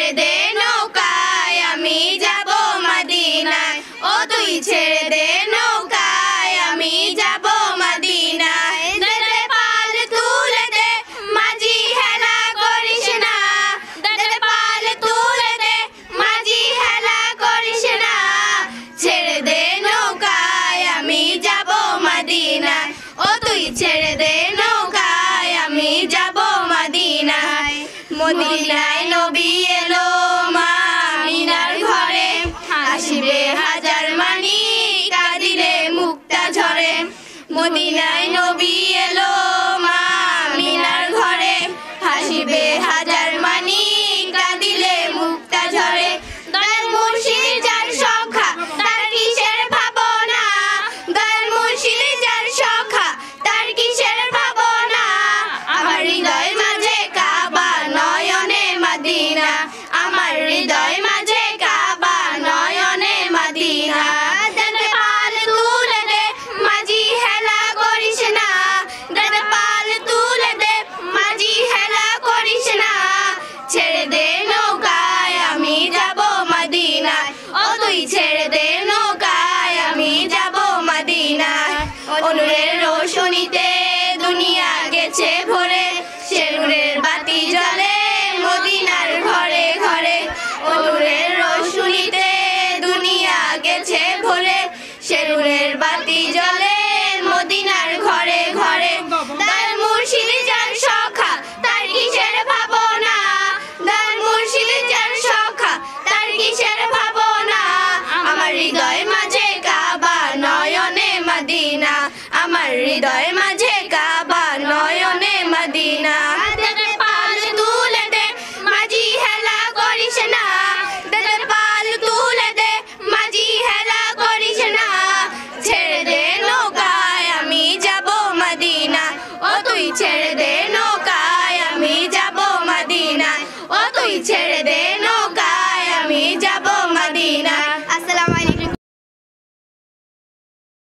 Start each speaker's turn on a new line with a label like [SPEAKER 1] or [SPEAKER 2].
[SPEAKER 1] ছেড়ে দে নৌকায় আমি যাব মদিনায় ও তুই ছেড়ে দে নৌকায় আমি যাব মদিনায় দে পাল তুলে দে মাঝি হেলা করিস না দে পাল তুলে দে মাঝি হেলা করিস না ছেড়ে দে নৌকায় আমি যাব মদিনায় ও তুই ছেড়ে দে নৌকায় আমি যাব মদিনায় মদিনায় নবী এলো মা আমিনার ঘরে আসিবে হাজার মানি কাঁদিলে মুক্তা ঝরে মদিনায় নবী এলো মা আমিনার ঘরে হাসিবে হাজার মানি কাঁদিলে মুক্তা ঝরে দয়াল মুর্শিদ যার সখা তার কিসের ভাবনা দয়াল মুর্শিদ যার সখা তার কিসের ভাবনা আমার হৃদয় মাঝে কাবা নয়নে মদিনা আমার হৃদয় মাঝে কাবা নয়নে মদিনা দে পাল তুলে দে মাঝি হেলা করিস না দে পাল তুলে দে মাঝি হেলা করিস না ছেড়ে দে নৌকায় আমি যাব মদিনায় ও তুই ছেড়ে দে নৌকায় আমি যাব মদিনায় অনুরের রোশনীতে দুনিয়া গেছে ভরে সে নূরের বাতি জ্বলে মদিনার ঘরে ঘরে অনুরের রোশনীতে দুনিয়া গেছে ভরে সে নূরের বাতি জ্বলে মদিনার ঘরে ঘরে দয়াল মুর্শিদ যার সখা তার কিসের ভাবনা দয়াল মুর্শিদ যার সখা তার কিসের ভাবনা আমার হৃদয় মাঝে কাবা নয়নে মদিনা আমার হৃদয় মাঝে কাবা নয়নে মদিনা দে পাল তুলে দে মাঝি হেলা করিস না দে পাল তুলে দে মাঝি হেলা করিস না ছেড়ে দে নৌকায় আমি যাব মদিনা ও তুই ছেড়ে দে নৌকায় আমি যাব মদিনা ও তুই ছেড়ে দে